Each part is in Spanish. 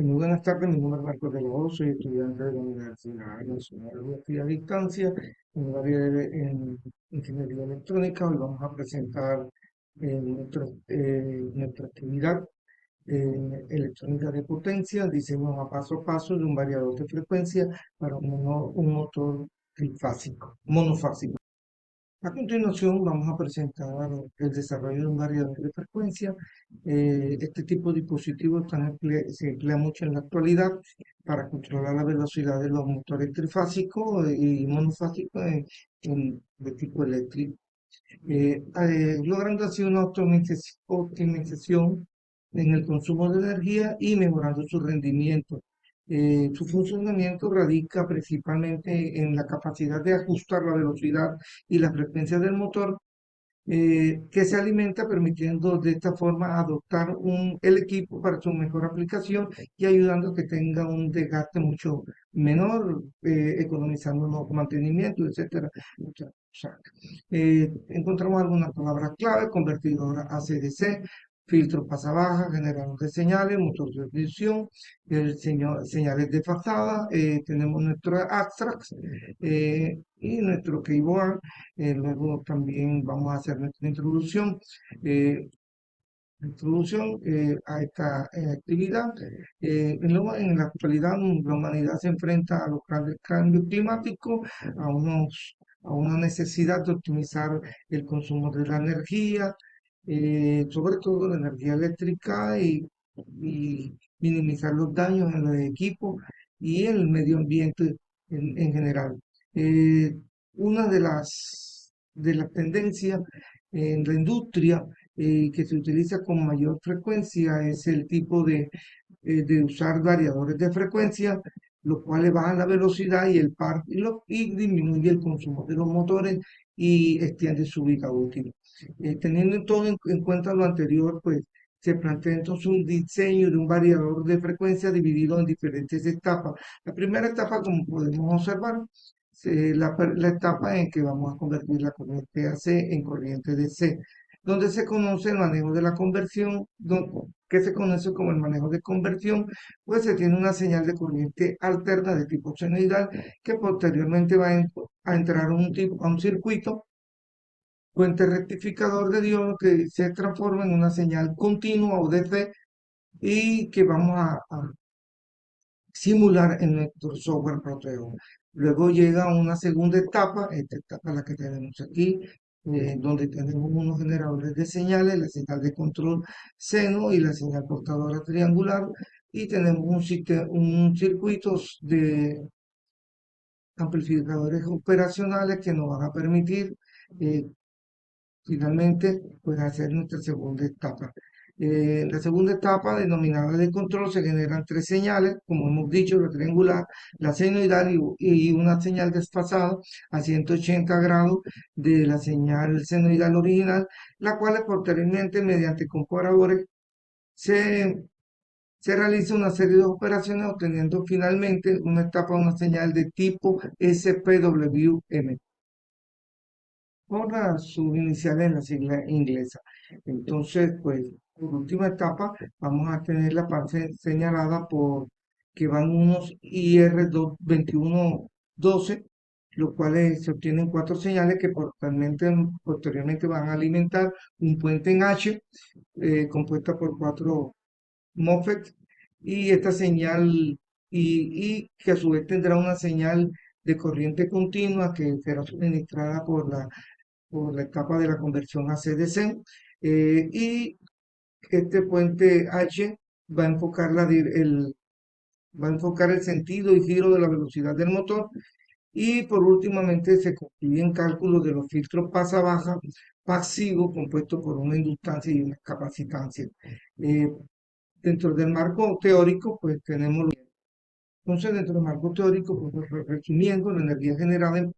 Muy buenas tardes, mi nombre es Marcos de los soy estudiante de la Universidad Nacional de Estudios a Distancia en el área de Ingeniería Electrónica. Hoy vamos a presentar nuestra actividad en electrónica de potencia, diseño a paso de un variador de frecuencia para un motor trifásico, monofásico. A continuación vamos a presentar el desarrollo de un variador de frecuencia. Este tipo de dispositivos se emplea mucho en la actualidad para controlar la velocidad de los motores trifásicos y monofásicos de tipo eléctrico, logrando así una optimización en el consumo de energía y mejorando su rendimiento. Su funcionamiento radica principalmente en la capacidad de ajustar la velocidad y la frecuencia del motor, que se alimenta permitiendo de esta forma adoptar el equipo para su mejor aplicación y ayudando a que tenga un desgaste mucho menor, economizando los mantenimientos, etcétera. Encontramos algunas palabras clave: convertidor AC/DC, filtro pasa baja, generador de señales, motor de transmisión, señales de fazada. Tenemos nuestros abstracts y nuestro keyboard. Luego también vamos a hacer nuestra eh, introducción a esta actividad. En la actualidad la humanidad se enfrenta a los grandes cambios climáticos, a una necesidad de optimizar el consumo de la energía, sobre todo la energía eléctrica, y minimizar los daños en los equipos y en el medio ambiente en general. Eh, una de las tendencias en la industria que se utiliza con mayor frecuencia es el tipo de usar variadores de frecuencia, los cuales bajan la velocidad y el par y disminuye el consumo de los motores y extiende su vida útil. Teniendo todo en cuenta lo anterior, pues se plantea entonces un diseño de un variador de frecuencia dividido en diferentes etapas. La primera etapa, como podemos observar, la etapa en que vamos a convertir la corriente AC en corriente DC, donde se conoce el manejo de la conversión, que se conoce como el manejo de conversión. Pues se tiene una señal de corriente alterna de tipo senoidal que posteriormente a entrar a un circuito puente rectificador de diodo, que se transforma en una señal continua o DC y que vamos a simular en nuestro software Proteo. Luego llega una segunda etapa, esta etapa la que tenemos aquí, donde tenemos unos generadores de señales, la señal de control seno y la señal portadora triangular, y tenemos un circuitos de amplificadores operacionales que nos van a permitir eh, finalmente pues hacer nuestra segunda etapa. La segunda etapa, denominada de control, se generan tres señales, como hemos dicho: la triangular, la senoidal y una señal desfasada a 180 grados de la señal senoidal original, la cual posteriormente, mediante comparadores, se, se realiza una serie de operaciones, obteniendo finalmente una etapa, una señal de tipo SPWM, por las subiniciales en la sigla inglesa. Entonces, pues, por última etapa, vamos a tener la parte señalada por que van unos IR2112, los cuales se obtienen cuatro señales que posteriormente van a alimentar un puente en H, compuesta por cuatro MOSFET, y esta señal, y que a su vez tendrá una señal de corriente continua que será suministrada por la etapa de la conversión a CDC, y este puente H va a enfocar va a enfocar el sentido y giro de la velocidad del motor. Y por últimamente se concluyen cálculos de los filtros pasa-baja pasivos, compuestos por una inductancia y una capacitancia. Eh, Dentro del marco teórico, pues tenemos. Entonces, dentro del marco teórico, pues, resumiendo, la energía generada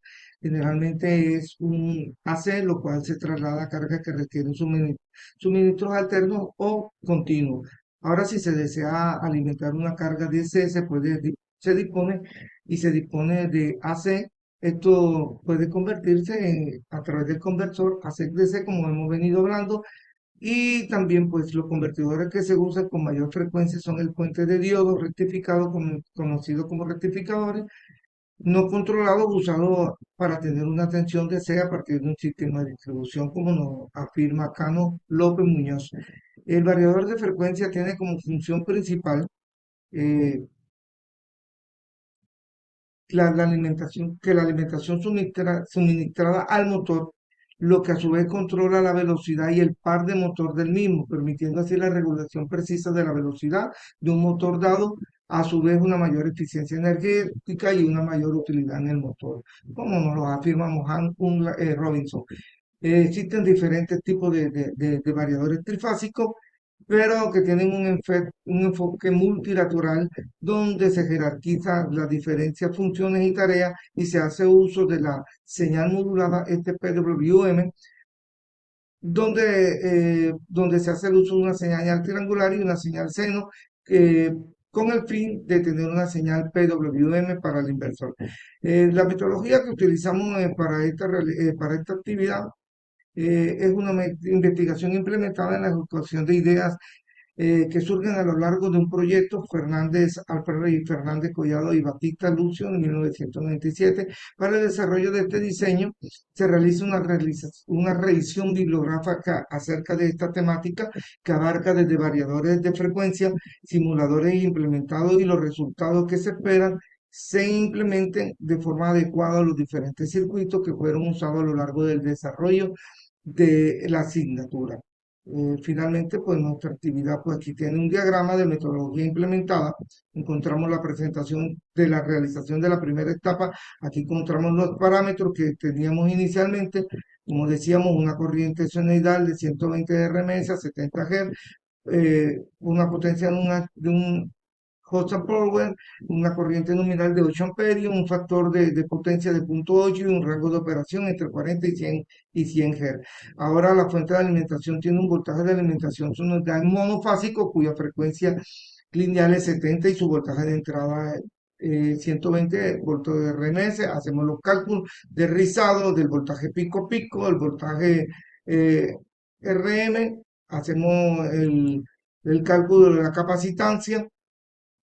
generalmente es un AC, lo cual se traslada a carga que requieren suministros alternos o continuos. Ahora, si se desea alimentar una carga DC, se dispone de AC. Esto puede convertirse a través del conversor AC-DC, como hemos venido hablando, Y también pues los convertidores que se usan con mayor frecuencia son el puente de diodo rectificado, conocido como rectificadores, no controlados, usados para tener una tensión de C a partir de un sistema de distribución, como nos afirma Cano López Muñoz. El variador de frecuencia tiene como función principal eh, la alimentación suministrada al motor, lo que a su vez controla la velocidad y el par de motor del mismo, permitiendo así la regulación precisa de la velocidad de un motor dado, a su vez una mayor eficiencia energética y una mayor utilidad en el motor, como nos lo afirma Mohan Robinson. Existen diferentes tipos de variadores trifásicos, pero que tienen un enfoque multilateral donde se jerarquiza las diferentes funciones y tareas y se hace uso de la señal modulada este PWM, donde se hace el uso de una señal triangular y una señal seno, eh, con el fin de tener una señal PWM para el inversor. La metodología que utilizamos para esta actividad es una investigación implementada en la ejecución de ideas que surgen a lo largo de un proyecto Fernández, Alfredo y Fernández Collado y Batista Lucio en 1997. Para el desarrollo de este diseño se realiza una revisión bibliográfica acerca de esta temática que abarca desde variadores de frecuencia, simuladores implementados y los resultados que se esperan se implementen de forma adecuada a los diferentes circuitos que fueron usados a lo largo del desarrollo de la asignatura. Finalmente, pues nuestra actividad, pues aquí tiene un diagrama de metodología implementada. Encontramos la presentación de la realización de la primera etapa. Aquí encontramos los parámetros que teníamos inicialmente. Como decíamos, una corriente senoidal de 120 RMS a 70 Hz, una potencia de un Hudson Power, una corriente nominal de 8 amperios, un factor de potencia de 0.8 y un rango de operación entre 40 y 100 Hz. Ahora la fuente de alimentación tiene un voltaje de alimentación sonodal monofásico cuya frecuencia lineal es 70 y su voltaje de entrada 120 voltios de RMS. Hacemos los cálculos de rizado del voltaje pico pico, el voltaje RM, hacemos el cálculo de la capacitancia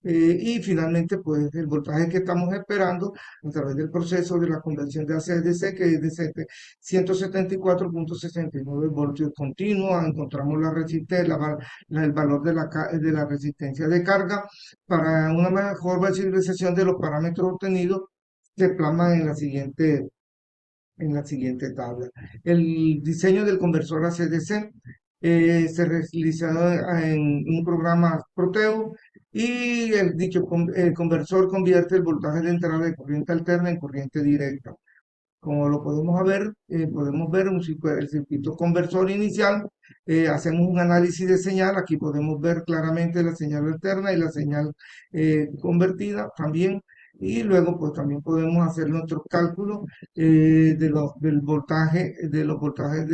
y finalmente, pues el voltaje que estamos esperando a través del proceso de la conversión de AC/DC, que es de 174,69 voltios continuos. Encontramos el valor de la resistencia de carga. Para una mejor visualización de los parámetros obtenidos, se plasman en la siguiente tabla. El diseño del conversor AC/DC se realiza en un programa Proteo y el conversor convierte el voltaje de entrada de corriente alterna en corriente directa. Como lo podemos ver el circuito conversor inicial. Hacemos un análisis de señal. Aquí podemos ver claramente la señal alterna y la señal convertida también. Y luego, pues también podemos hacer nuestros cálculos del voltaje, del voltaje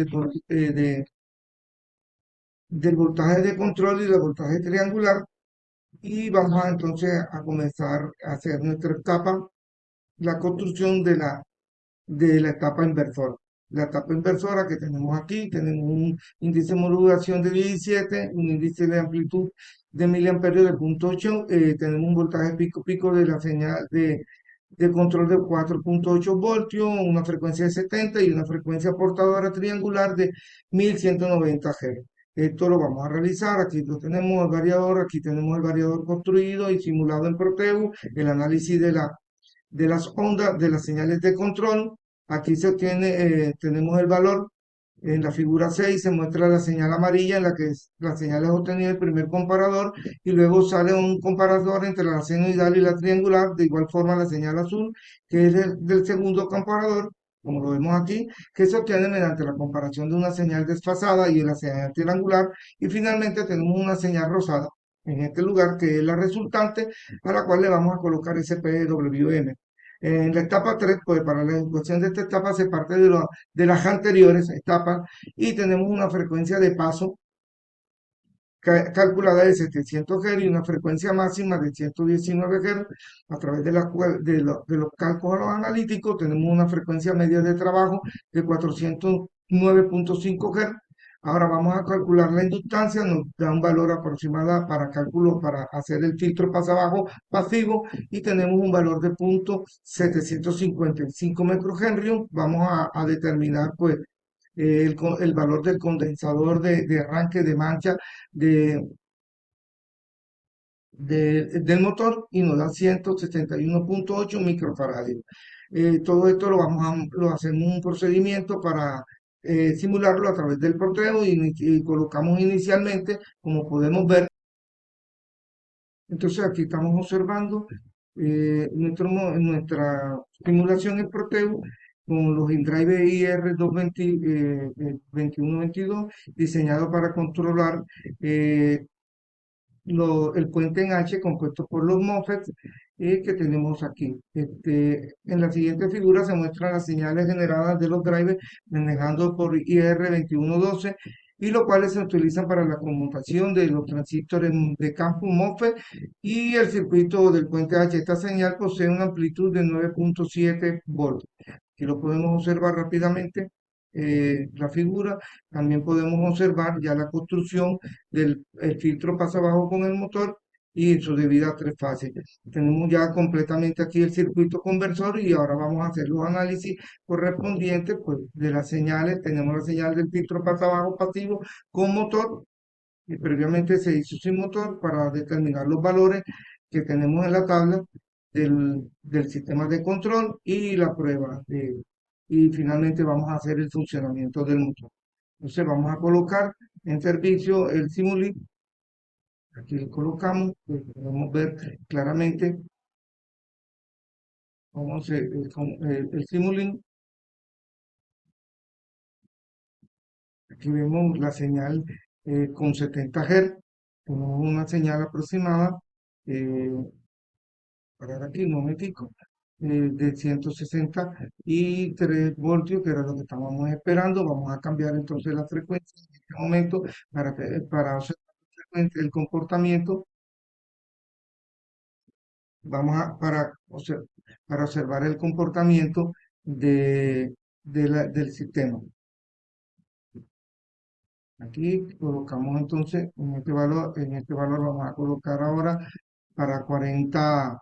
de control y del voltaje triangular. Y vamos entonces a comenzar a hacer nuestra etapa, la construcción de la etapa inversora. La etapa inversora que tenemos aquí, tenemos un índice de modulación de 17, un índice de amplitud de miliamperios de 0.8, tenemos un voltaje pico pico de la señal de control de 4,8 voltios, una frecuencia de 70 y una frecuencia portadora triangular de 1190 Hz. Esto lo vamos a realizar, aquí lo tenemos el variador, aquí tenemos el variador construido y simulado en Proteu, el análisis de las ondas, de las señales de control. Aquí tenemos el valor. En la figura 6 se muestra la señal amarilla en la que la señal es obtenida del primer comparador y luego sale un comparador entre la senoidal y la triangular. De igual forma la señal azul, que es del segundo comparador, como lo vemos aquí, que se obtiene mediante la comparación de una señal desfasada y de la señal triangular. Y finalmente tenemos una señal rosada en este lugar, que es la resultante, a la cual le vamos a colocar ese PWM. En la etapa 3, pues para la ejecución de esta etapa se parte de las anteriores etapas y tenemos una frecuencia de paso calculada de 700 Hz y una frecuencia máxima de 119 Hz. A través de los cálculos analíticos tenemos una frecuencia media de trabajo de 409,5 Hz. Ahora vamos a calcular la inductancia, nos da un valor aproximado para cálculo, para hacer el filtro pasa abajo pasivo y tenemos un valor de punto 755 microhenry. Vamos a determinar pues el valor del condensador de arranque de mancha de, del motor y nos da 171,8 microfarads. Todo esto lo hacemos un procedimiento para simularlo a través del porteo y colocamos inicialmente, como podemos ver. Entonces aquí estamos observando nuestra simulación en Proteo con los InDrive IR220, 2122 diseñado para controlar el puente en H compuesto por los MOSFETs que tenemos aquí. En la siguiente figura se muestran las señales generadas de los drivers manejando por IR2112 y los cuales se utilizan para la conmutación de los transistores de campo MOSFET y el circuito del puente H. Esta señal posee una amplitud de 9,7 volts. Aquí lo podemos observar rápidamente, la figura. También podemos observar ya la construcción del el filtro pasa abajo con el motor y su debida tres fases. Tenemos ya completamente aquí el circuito conversor y ahora vamos a hacer los análisis correspondientes pues, de las señales. Tenemos la señal del filtro pasa abajo pasivo con motor y previamente se hizo sin motor para determinar los valores que tenemos en la tabla del sistema de control y la prueba. Y finalmente vamos a hacer el funcionamiento del motor. Entonces vamos a colocar en servicio el Simulink. Aquí lo colocamos, pues, podemos ver claramente cómo el Simulink. Aquí vemos la señal con 70 Hz, tenemos una señal aproximada, eh, para aquí un momentico, de 163 voltios, que era lo que estábamos esperando. Vamos a cambiar entonces la frecuencia en este momento para observar el comportamiento. Vamos a, para observar el comportamiento del sistema. Aquí colocamos entonces en este valor vamos a colocar ahora para 40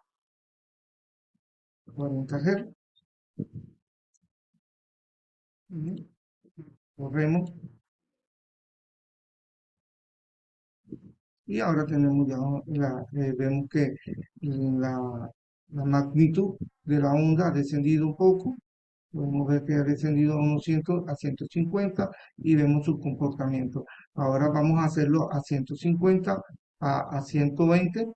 Hz. Ujú. Corremos y ahora tenemos ya vemos que la magnitud de la onda ha descendido un poco. Podemos ver que ha descendido a unos 100, a 150 y vemos su comportamiento. Ahora vamos a hacerlo a 150, a 120.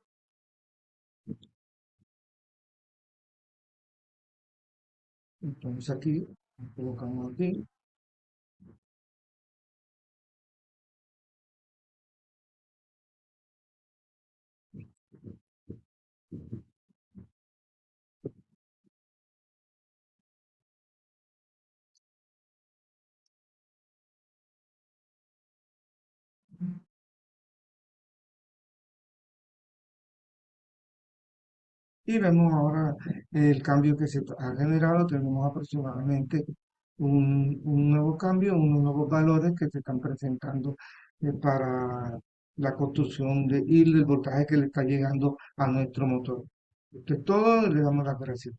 Entonces aquí, colocamos aquí. Y vemos ahora el cambio que se ha generado. Tenemos aproximadamente un nuevo cambio, unos nuevos valores que se están presentando para la construcción y el voltaje que le está llegando a nuestro motor. Esto es todo, le damos las gracias.